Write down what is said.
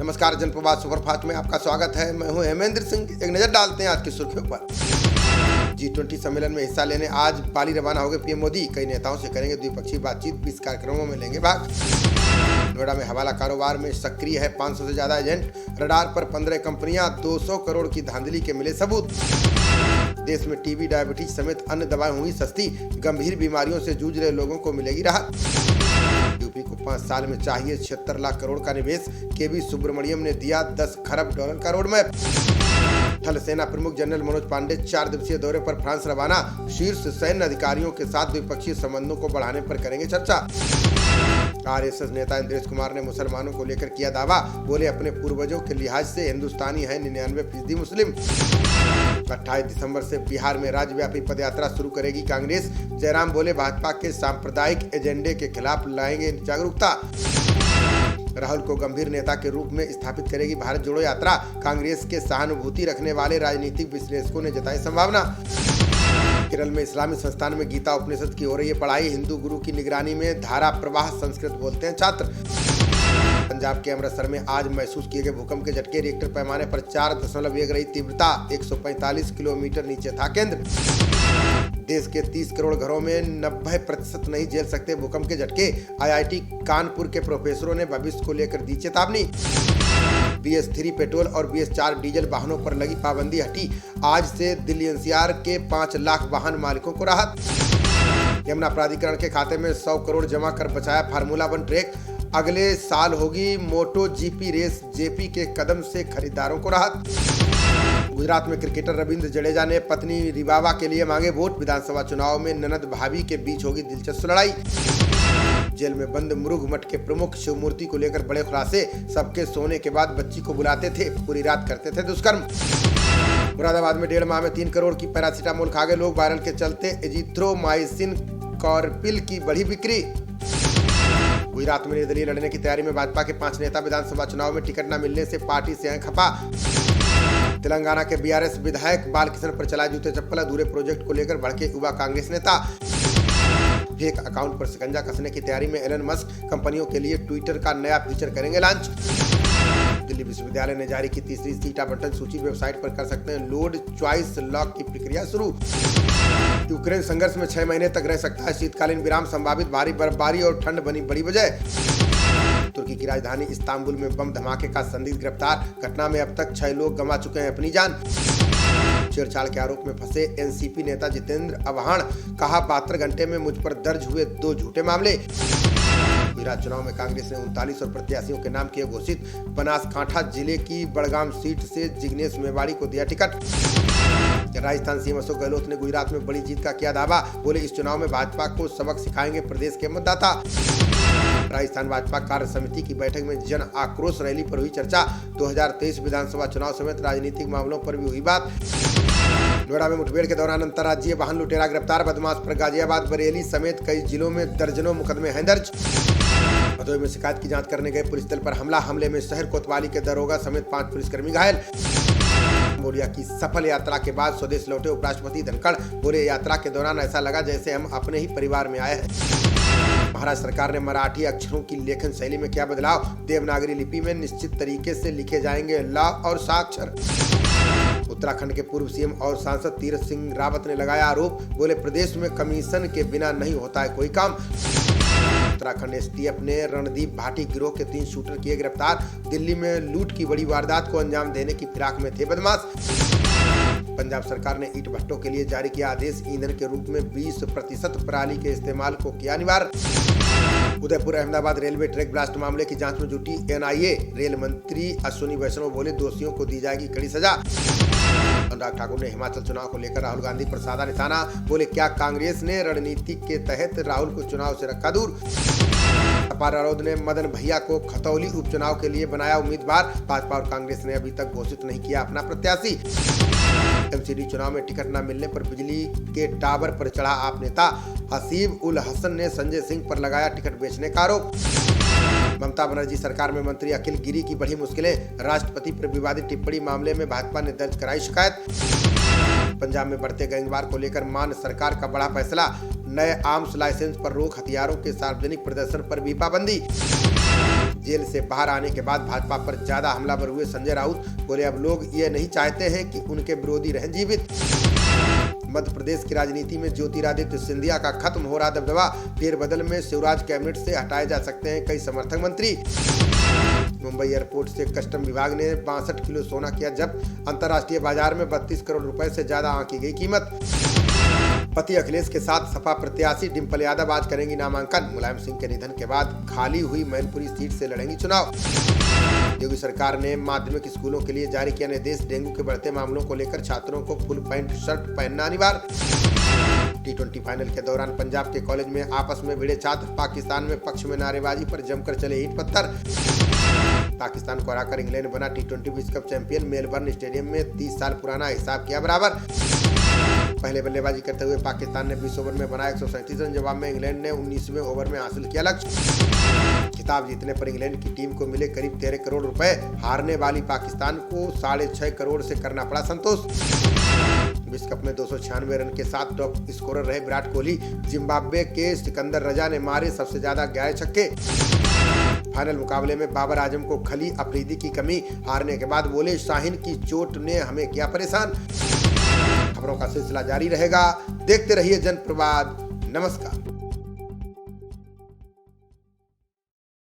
नमस्कार, जनप्रवाद सुपरफास्ट में आपका स्वागत है। मैं हूं हेमेंद्र सिंह। एक नजर डालते हैं आज की सुर्खियों पर। G20 सम्मेलन में हिस्सा लेने आज बाली रवाना होंगे पीएम मोदी। कई नेताओं से करेंगे द्विपक्षीय बातचीत, 20 कार्यक्रमों में लेंगे भाग। नोएडा में हवाला कारोबार में सक्रिय है 500 से ज्यादा एजेंट। रडार पर 15 कंपनियां, 200 करोड़ की धांधली के मिले सबूत। देश में टीबी, डायबिटीज समेत अन्य दवाएं होंगी सस्ती। गंभीर बीमारियों से जूझ रहे लोगों को मिलेगी राहत। यूपी को 5 साल में चाहिए 76 लाख करोड़ का निवेश। केवी सुब्रमण्यम ने दिया 10 खरब डॉलर का रोड मैप। थल सेना प्रमुख जनरल मनोज पांडे 4 दिवसीय दौरे पर फ्रांस रवाना। शीर्ष सैन्य अधिकारियों के साथ द्विपक्षीय संबंधों को बढ़ाने पर करेंगे चर्चा। आरएसएस नेता इंद्रेश कुमार ने मुसलमानों को लेकर किया दावा। बोले, अपने पूर्वजों के लिहाज से हिंदुस्तानी है 99% मुस्लिम। 28 दिसंबर से बिहार में राज्यव्यापी पदयात्रा शुरू करेगी कांग्रेस। जयराम बोले, भाजपा के सांप्रदायिक एजेंडे के खिलाफ लाएंगे जागरूकता। राहुल को गंभीर नेता के रूप में स्थापित करेगी भारत जोड़ो यात्रा। कांग्रेस के सहानुभूति रखने वाले राजनीतिक विश्लेषकों ने जताई संभावना। केरल में इस्लामी संस्थान में गीता उपनिषद की हो रही है पढ़ाई। हिंदू गुरु की निगरानी में धारा प्रवाह संस्कृत बोलते हैं छात्र। पंजाब के अमृतसर में आज महसूस किए गए भूकंप के झटके। रिक्टर पैमाने पर 4.1 रही तीव्रता। 145 किलोमीटर नीचे था केंद्र। देश के 30 करोड़ घरों में 90% नहीं झेल सकते भूकंप के झटके। IIT कानपुर के प्रोफेसरों ने भविष्य को लेकर दी चेतावनी। BS3 पेट्रोल और BS4 डीजल वाहनों पर लगी पाबंदी हटी। आज से दिल्ली NCR के 5 लाख वाहन मालिकों को राहत। यमुना प्राधिकरण के खाते में 100 करोड़ जमा कर बचाया फार्मूला 1 ट्रैक। अगले साल होगी मोटो GP रेस। JP के कदम से खरीदारों को राहत। गुजरात में क्रिकेटर रविंद्र जडेजा ने पत्नी रिबावा के लिए मांगे वोट। विधानसभा चुनाव में ननद भाभी के बीच होगी दिलचस्प लड़ाई। जेल में बंद मुरुग मठ के प्रमुख शिवमूर्ति को लेकर बड़े खुलासे। सबके सोने के बाद बच्ची को बुलाते थे, पूरी रात करते थे दुष्कर्म। मुरादाबाद में 1.5 माह में 3 करोड़ की पैरासीटामोल खा गए लोग। वायरल के चलते एजिथ्रोमाइसिन कॉर्पिल की बढ़ी बिक्री। गुजरात में निर्दलीय लड़ने की तैयारी में भाजपा के 5 नेता। विधानसभा चुनाव में टिकट न मिलने से पार्टी से हैं खफा। तेलंगाना के BRS विधायक बालकृष्ण पर चलाए जूते चप्पल। अधूरे प्रोजेक्ट को लेकर भड़के युवा कांग्रेस नेता। फेक अकाउंट पर शिकंजा कसने की तैयारी में एलन मस्क। कंपनियों के लिए ट्विटर का नया फीचर करेंगे लॉन्च। दिल्ली विश्वविद्यालय ने जारी की तीसरी सीट आवंटन सूची। वेबसाइट पर कर सकते हैं लोड। चॉइस लॉक की प्रक्रिया शुरू। यूक्रेन संघर्ष में 6 महीने तक रह सकता है शीतकालीन विराम। संभावित भारी बर्फबारी और ठंड बनी बड़ी वजह। तुर्की की राजधानी इस्तांबुल में बम धमाके का संदिग्ध गिरफ्तार। घटना में अब तक 6 लोग गंवा चुके हैं अपनी जान। छेड़छाड़ के आरोप में फंसे NCP नेता जितेंद्र आव्हाड। कहा, 72 घंटे में मुझ पर दर्ज हुए 2 झूठे मामले। गुजरात चुनाव में कांग्रेस ने 39 और प्रत्याशियों के नाम किए घोषित। बनासकांठा जिले की बड़गाम सीट से जिग्नेश मेवाड़ी को दिया टिकट। राजस्थान CM अशोक गहलोत ने गुजरात में बड़ी जीत का किया दावा। बोले, इस चुनाव में भाजपा को सबक सिखाएंगे प्रदेश के मतदाता। राजस्थान भाजपा कार्य समिति की बैठक में जन आक्रोश रैली पर हुई चर्चा। 2023 विधानसभा चुनाव समेत राजनीतिक मामलों पर भी हुई बात। नोएडा में मुठभेड़ के दौरान अंतर्राज्यीय वाहन लुटेरा गिरफ्तार। बदमाश पर गाजियाबाद, बरेली समेत कई जिलों में दर्जनों मुकदमे हैं दर्ज। भदोही में शिकायत की जांच करने गए पुलिस दल पर हमला। हमले में शहर कोतवाली के दरोगा समेत 5 पुलिसकर्मी घायल। मोरिया की सफल यात्रा के बाद स्वदेश लौटे उपराष्ट्रपति धनखड़। बोले, यात्रा के दौरान ऐसा लगा जैसे हम अपने ही परिवार में आए हैं। महाराष्ट्र सरकार ने मराठी अक्षरों की लेखन शैली में किया बदलाव। देवनागरी लिपि में निश्चित तरीके से लिखे जाएंगे ल और साक्षर। उत्तराखंड के पूर्व CM और सांसद तीरथ सिंह रावत ने लगाया आरोप। बोले, प्रदेश में कमीशन के बिना नहीं होता है कोई काम। उत्तराखंड STF ने रणदीप भाटी गिरोह के 3 शूटर किए गिरफ्तार। दिल्ली में लूट की बड़ी वारदात को अंजाम देने की फिराक में थे बदमाश। पंजाब सरकार ने ईंट भट्टों के लिए जारी किया आदेश। ईंधन के रूप में 20% पराली के इस्तेमाल को किया अनिवार्य। Udaipur Ahmedabad railway track blast मामले की जांच में जुटी NIA। रेल मंत्री अश्विनी वैष्णव बोले, दोषियों को दी जाएगी कड़ी सजा। अनुराग ठाकुर ने हिमाचल चुनाव को लेकर राहुल गांधी पर साधा निशाना। बोले, क्या कांग्रेस ने रणनीति के तहत राहुल को चुनाव से रखा दूर। अपार अरोध ने मदन भैया को खतौली उपचुनाव के लिए बनाया उम्मीदवार। भाजपा और कांग्रेस ने अभी तक घोषित नहीं किया अपना प्रत्याशी। MCD चुनाव में टिकट न मिलने पर बिजली के टावर पर चढ़ा आप नेता। हसीब उल हसन ने संजय सिंह पर लगाया टिकट बेचने का आरोप। ममता बनर्जी सरकार में मंत्री अखिल गिरी की बढ़ी मुश्किलें। राष्ट्रपति पर विवादित टिप्पणी मामले में भाजपा ने दर्ज कराई शिकायत। पंजाब में बढ़ते गैंगवार को लेकर मान सरकार का बड़ा फैसला। नए आर्म्स लाइसेंस पर रोक, हथियारों के सार्वजनिक प्रदर्शन पर भी पाबंदी। जेल से बाहर आने के बाद भाजपा पर ज्यादा हमलावर हुए संजय राउत बोले, अब लोग ये नहीं चाहते हैं कि उनके विरोधी रहें जीवित। मध्य प्रदेश की राजनीति में ज्योतिरादित्य सिंधिया का खत्म हो रहा दबदबा, फेरबदल में शिवराज कैबिनेट से हटाए जा सकते हैं कई समर्थक मंत्री। मुंबई एयरपोर्ट से कस्टम विभाग ने 62 किलो सोना किया जब्त, अंतर्राष्ट्रीय बाजार में 32 करोड़ रुपए से ज्यादा आंकी गई कीमत। पति अखिलेश के साथ सपा प्रत्याशी डिंपल यादव आज करेंगी नामांकन, मुलायम सिंह के निधन के बाद खाली हुई मैनपुरी सीट से लड़ेंगी चुनाव। योगी सरकार ने माध्यमिक स्कूलों के लिए जारी किया निर्देश, डेंगू के बढ़ते मामलों को लेकर छात्रों को फुल पैंट शर्ट पहनना अनिवार्य। T20 फाइनल के दौरान पंजाब के कॉलेज में आपस में भिड़े छात्र, पाकिस्तान में पक्ष में नारेबाजी पर जमकर चले ईंट पत्थर। पाकिस्तान को हराकर इंग्लैंड बना T20 विश्व कप चैंपियन, मेलबर्न स्टेडियम में 30 साल पुराना हिसाब किया बराबर। पहले बल्लेबाजी करते हुए पाकिस्तान ने 20 ओवर में बनाया 137 रन, जवाब में इंग्लैंड ने 19वें ओवर में हासिल किया लक्ष्य। खिताब जीतने पर इंग्लैंड की टीम को मिले करीब 13 करोड़ रुपए, हारने वाली पाकिस्तान को 6.5 करोड़ से करना पड़ा संतोष। विश्व कप में 296 रन के साथ टॉप स्कोरर रहे विराट कोहली, जिम्बाब्वे के सिकंदर रजा ने मारे सबसे ज्यादा 11 छक्के। फाइनल मुकाबले में बाबर आजम को खली अफरीदी की कमी, हारने के बाद बोले, शाहीन की चोट ने हमें किया परेशान। खबरों का सिलसिला जारी रहेगा, देखते रहिए जनप्रवाद। नमस्कार।